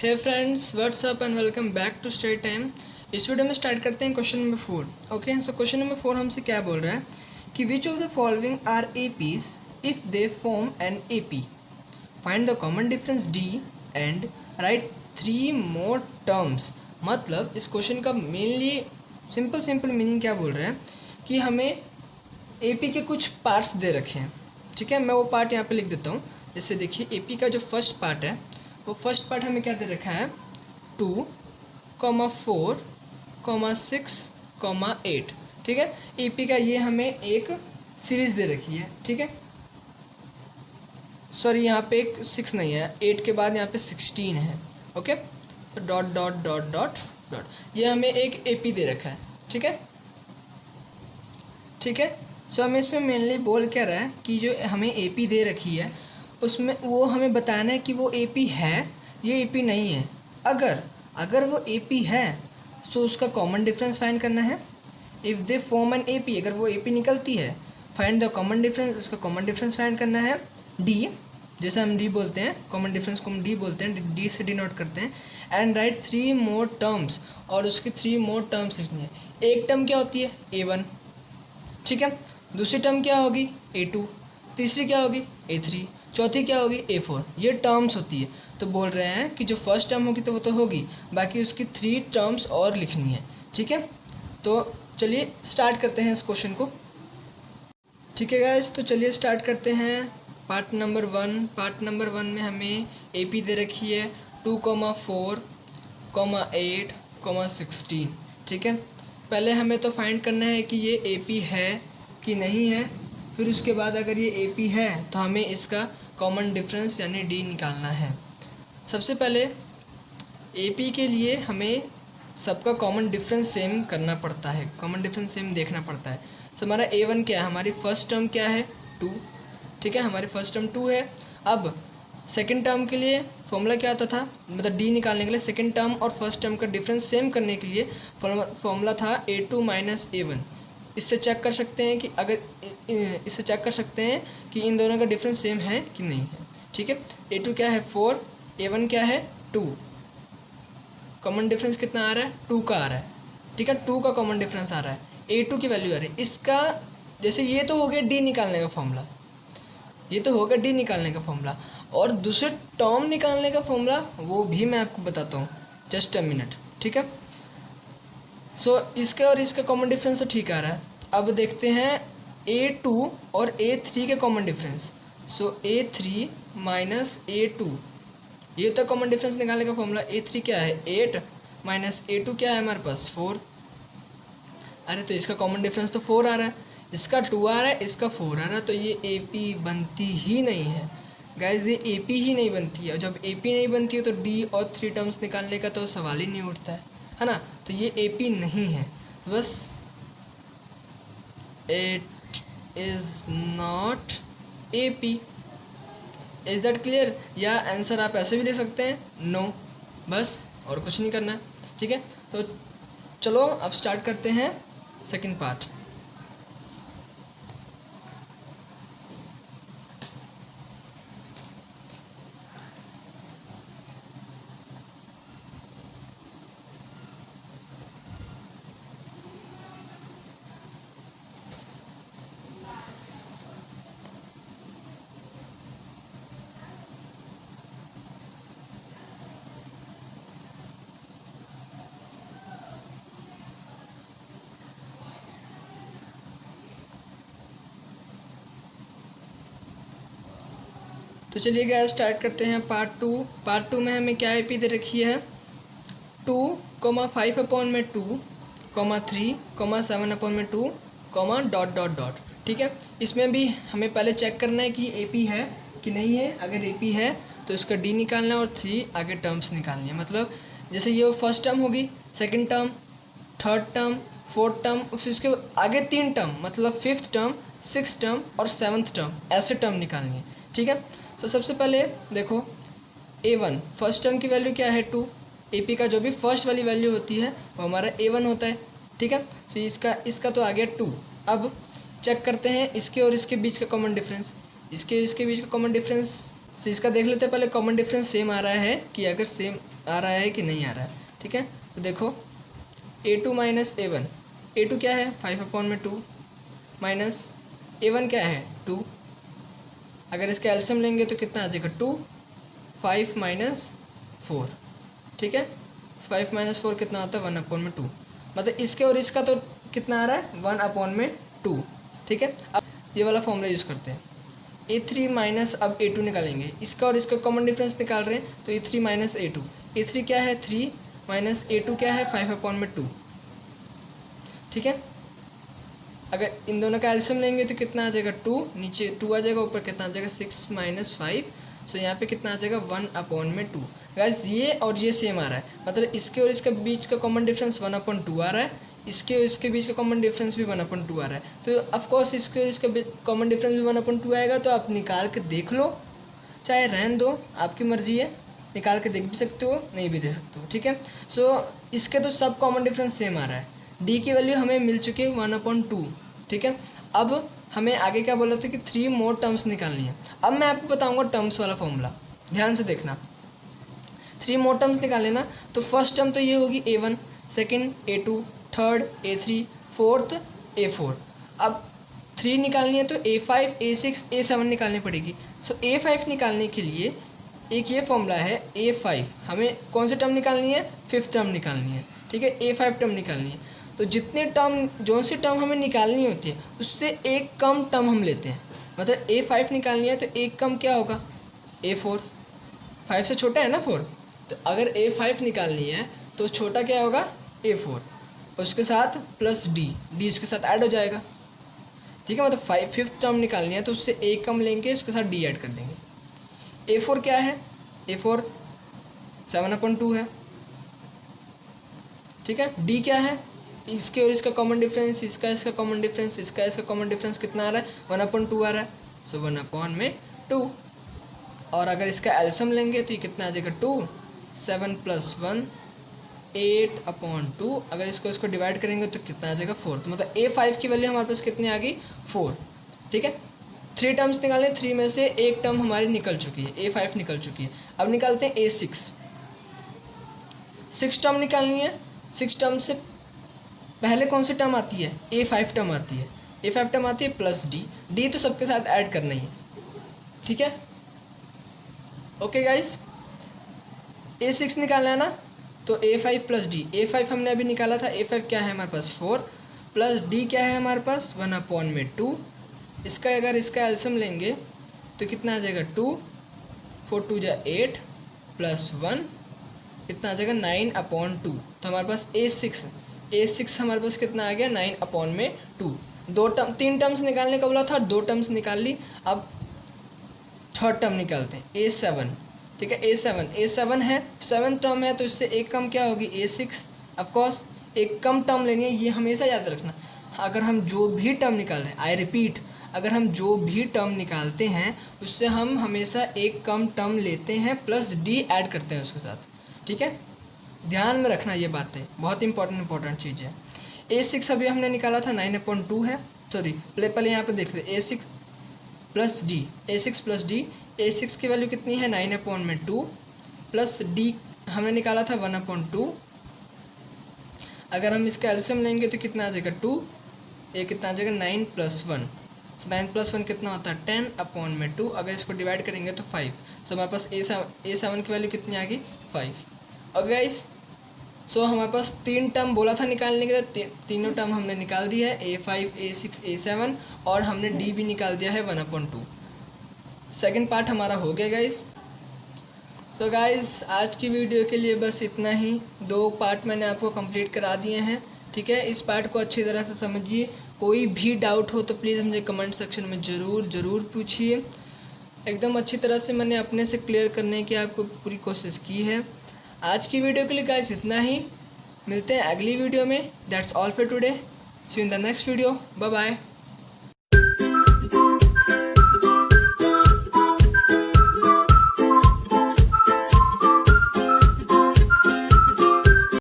Hey friends, what's up and welcome back to study time. इस video में start करते हैं question number 4। Okay, so question number 4 हमसे क्या बोल रहा है कि which of the following are APs if they form an AP, find the common difference d and write 3 more terms. मतलब इस क्वेश्चन का मेनली सिंपल मीनिंग क्या बोल रहा है कि हमें एपी के कुछ पार्ट्स दे रखे हैं। ठीक है, मैं वो पार्ट यहाँ पे लिख देता हूँ। जैसे देखिए, एपी का जो फर्स्ट पार्ट है वो फर्स्ट पार्ट हमें क्या दे रखा है 2, 4, 6, 8। ठीक है, एपी का ये हमें एक सीरीज दे रखी है। ठीक है, सॉरी यहाँ पे एक 6 नहीं है, 8 के बाद यहाँ पे 16 है। ओके, तो dot dot dot dot dot ये हमें एक एपी दे रखा है। ठीक है, ठीक है। सो हमें इसमें मेनली बोल क्या रहा है कि जो हमें एपी दे रखी है उसमें वो हमें बताना है कि वो एपी है, ये एपी नहीं है। अगर वो एपी है तो उसका कॉमन डिफरेंस फाइंड करना है। If they form an AP, अगर वो एपी निकलती है, फाइंड द कॉमन डिफरेंस, उसका कॉमन डिफरेंस फाइंड करना है। डी, जैसे हम डी बोलते हैं, कॉमन डिफरेंस को हम डी बोलते हैं, डी से डिनोट करते हैं। एंड राइट 3 मोर टर्म्स, और उसकी 3 मोर टर्म्स लिखनी है। एक टर्म क्या होती है A1, ठीक है। दूसरी टर्म क्या होगी A2, तीसरी क्या होगी A3, चौथी क्या होगी A4। ये टर्म्स होती है। तो बोल रहे हैं कि जो फर्स्ट टर्म होगी तो वो तो होगी, बाकी उसकी 3 टर्म्स और लिखनी है। ठीक है, तो चलिए स्टार्ट करते हैं इस क्वेश्चन को। ठीक है गाइस, तो चलिए स्टार्ट करते हैं पार्ट नंबर 1। पार्ट नंबर 1 में हमें एपी दे रखी है 2, 4, 8, 16। ठीक है, पहले हमें तो फाइंड करना है कि ये एपी है कि नहीं है। फिर उसके बाद अगर ये एपी है तो हमें इसका कॉमन डिफरेंस यानी डी निकालना है। सबसे पहले एपी के लिए हमें सबका कॉमन डिफरेंस सेम करना पड़ता है, कॉमन डिफरेंस सेम देखना पड़ता है। तो हमारा A1 क्या है, हमारी फर्स्ट टर्म क्या है 2। ठीक है, हमारी फर्स्ट टर्म 2 है। अब सेकंड टर्म के लिए फॉर्मूला क्या आता था, मतलब डी निकालने के लिए सेकंड टर्म और फर्स्ट टर्म का डिफरेंस सेम करने के लिए फॉर्मूला था A2 माइनस A1। इससे चेक कर सकते हैं कि इससे चेक कर सकते हैं कि इन दोनों का डिफरेंस सेम है कि नहीं है। ठीक है, A2 क्या है 4, A1 क्या है 2। कॉमन डिफरेंस कितना आ रहा है 2 का आ रहा है। ठीक है, 2 का कॉमन डिफरेंस आ रहा है, A2 की वैल्यू आ रही है। इसका जैसे ये तो हो गया डी निकालने का फॉर्मूला, ये तो होगा डी निकालने का फॉर्मूला, और दूसरे टर्म निकालने का फॉर्मूला वो भी मैं आपको बताता हूँ, जस्ट अ मिनट। ठीक है, सो इसका और इसका कॉमन डिफरेंस तो ठीक आ रहा है। अब देखते हैं A2 और A3 के कॉमन डिफरेंस। सो A3 माइनस A2, ये तो कॉमन डिफरेंस निकालने का फॉर्मूला। A3 क्या है 8 माइनस A2 क्या है हमारे पास 4। अरे तो इसका कॉमन डिफरेंस तो 4 आ रहा है, इसका 2 आ रहा है, इसका 4 आ रहा है, तो ये AP बनती ही नहीं है गाइज, ये AP ही नहीं बनती है। जब AP नहीं बनती है तो D और 3 टर्म्स निकालने का तो सवाल ही नहीं उठता है ना। तो ये AP नहीं है, तो बस it is not AP। Is that clear? या आंसर आप ऐसे भी दे सकते हैं नो, बस और कुछ नहीं करना है। ठीक है, तो चलो अब स्टार्ट करते हैं सेकंड पार्ट। तो चलिए गया स्टार्ट करते हैं पार्ट 2। पार्ट 2 में हमें क्या एपी दे रखी है 2, 5 अपॉन में 2, 3, 7 अपॉन में 2, डॉट डॉट डॉट। ठीक है, इसमें भी हमें पहले चेक करना है कि एपी है कि नहीं है। अगर एपी है तो इसका डी निकालना है और 3 आगे टर्म्स निकालनी है। मतलब जैसे ये फर्स्ट टर्म होगी, second term, third term, fourth term, उसके आगे 3 टर्म, मतलब फिफ्थ टर्म, सिक्स टर्म और सेवन्थ टर्म, ऐसे टर्म निकालनी है। ठीक है, तो सबसे पहले देखो A1 फर्स्ट टर्म की वैल्यू क्या है 2। AP का जो भी फर्स्ट वाली वैल्यू होती है वो हमारा A1 होता है। ठीक है, तो इसका तो आ गया 2। अब चेक करते हैं इसके और इसके बीच का कॉमन डिफरेंस। इसके बीच का कॉमन डिफरेंस, तो इसका देख लेते हैं पहले। कॉमन डिफरेंस सेम आ रहा है कि अगर सेम आ रहा है कि नहीं आ रहा है। ठीक है, तो देखो A2 माइनस A1, A2 क्या है 5/2 माइनस A1 क्या है 2, अगर इसका एलसीएम लेंगे तो कितना आ जाएगा 2, 5 माइनस 4। ठीक है, 5 माइनस 4 कितना होता है 1/2, मतलब इसके और इसका तो कितना आ रहा है 1/2। ठीक है, अब ये वाला फॉर्मूला यूज़ करते हैं। A3 माइनस अब A2 निकालेंगे, इसका और इसका कॉमन डिफरेंस निकाल रहे हैं तो A3 माइनस A2, A3 क्या है 3 माइनस A2 क्या है 5/2। ठीक है, अगर इन दोनों का एल्सियम लेंगे तो कितना आ जाएगा 2, नीचे 2 आ जाएगा, ऊपर कितना आ जाएगा 6 माइनस 5, सो यहाँ पे कितना आ जाएगा 1/2। गाइस ये और ये सेम आ रहा है, मतलब इसके और इसके बीच का कॉमन डिफरेंस 1/2 आ रहा है, इसके और इसके बीच का कॉमन डिफरेंस भी 1/2 आ रहा है, तो ऑफकोर्स इसके और इसका कॉमन डिफरेंस भी 1/2 आएगा, तो आप निकाल के देख लो, चाहे रहन दो, आपकी मर्जी है, निकाल के देख भी सकते हो, नहीं भी देख सकते हो। ठीक है, सो इसके तो सब कॉमन डिफरेंस सेम आ रहा है, डी की वैल्यू हमें मिल चुकी है 1/2। ठीक है, अब हमें आगे क्या बोला था कि 3 मोर टर्म्स निकालनी है। अब मैं आपको बताऊंगा टर्म्स वाला फॉर्मूला, ध्यान से देखना। 3 मोर टर्म्स निकाल लेना, तो फर्स्ट टर्म तो ये होगी A1, second A2, third A3, fourth A4। अब 3 निकालनी है तो A5, A6, A7 निकालनी पड़ेगी। सो A5 निकालने के लिए एक ये फॉर्मूला है A5, हमें कौन सी टर्म निकालनी है 5th टर्म निकालनी है। ठीक है, A5 टर्म निकालनी है, तो जितने टर्म जो सी टर्म हमें निकालनी होती है उससे एक कम टर्म हम लेते हैं, मतलब A5 निकालनी है तो एक कम क्या होगा A4, 5 से छोटा है ना 4, तो अगर A5 निकालनी है तो छोटा क्या होगा A4, उसके साथ प्लस डी उसके साथ ऐड हो जाएगा। ठीक है, मतलब 5th टर्म निकालनी है तो उससे एक कम लेंगे, उसके साथ डी ऐड कर देंगे। A4 क्या है, A4 7/2 है। ठीक है, डी क्या है, इसके और इसका कॉमन डिफरेंस, इसका कॉमन डिफरेंस, इसका कॉमन डिफरेंस कितना आ रहा है 1/2 आ रहा है, सो 1/2। और अगर इसका एल्सियम लेंगे तो ये कितना आ जाएगा 2, 7 + 1 8/2, अगर इसको डिवाइड करेंगे तो कितना आ जाएगा 4, तो मतलब A5 की वैल्यू हमारे पास कितनी आ गई 4। ठीक है, 3 टर्म्स निकाले, 3 में से एक टर्म हमारी निकल चुकी है, A5 निकल चुकी है। अब निकालते हैं A6, 6 टर्म निकालनी है। 6 टर्म से पहले कौन सी टर्म आती है A5 टर्म आती है, A5 टर्म आती है प्लस डी तो सबके साथ ऐड करना ही है। ठीक है, ओके गाइस, A6 निकालना है ना, तो A5 प्लस डी, A5 हमने अभी निकाला था, A5 क्या है हमारे पास 4 प्लस डी क्या है हमारे पास 1/2। इसका अगर इसका एल्सियम लेंगे तो कितना आ जाएगा 2, 4 2 जा 8 प्लस 1 कितना आ जाएगा 9/2, तो हमारे पास A6 हमारे पास कितना आ गया 9/2। 3 टर्म्स निकालने का बोला था, 2 टर्म्स निकाल ली। अब थर्ड टर्म निकालते हैं A7। ठीक है, A7 है, 7 टर्म है, तो इससे एक कम क्या होगी A6। ऑफकोर्स एक कम टर्म लेनी है, ये हमेशा याद रखना। अगर हम जो भी टर्म निकाल रहे हैं, आई रिपीट, अगर हम जो भी टर्म निकालते हैं उससे हम हमेशा एक कम टर्म लेते हैं, प्लस डी ऐड करते हैं उसके साथ। ठीक है, ध्यान में रखना ये बातें, बहुत इंपॉर्टेंट चीज़ है। A6 अभी हमने निकाला था 9/2 है, सॉरी पहले यहाँ पे देख ले A6 plus D, A6 plus D, A6 की वैल्यू कितनी है 9/2 प्लस डी हमने निकाला था 1/2। अगर हम इसका एल्सियम लेंगे तो कितना आ जाएगा 2, ये कितना आ जाएगा 9 + 1, सो 9 + 1 कितना होता है 10/2। अगर इसको डिवाइड करेंगे तो 5, सो हमारे पास A7 की वैल्यू कितनी आ गई 5। और गाइस सो हमारे पास 3 टर्म बोला था निकालने के लिए, तीनों टर्म हमने निकाल दी है, A5 A6 A7, और हमने डी भी निकाल दिया है 1/2। सेकंड पार्ट हमारा हो गया गाइस। तो गाइस आज की वीडियो के लिए बस इतना ही, 2 पार्ट मैंने आपको कंप्लीट करा दिए हैं। ठीक है, इस पार्ट को अच्छी तरह से समझिए, कोई भी डाउट हो तो प्लीज़ मुझे कमेंट सेक्शन में ज़रूर पूछिए। एकदम अच्छी तरह से मैंने अपने से क्लियर करने की आपको पूरी कोशिश की है। आज की वीडियो के लिए गाइस इतना ही, मिलते हैं अगली वीडियो में। That's all for today, see you in the next video, bye bye.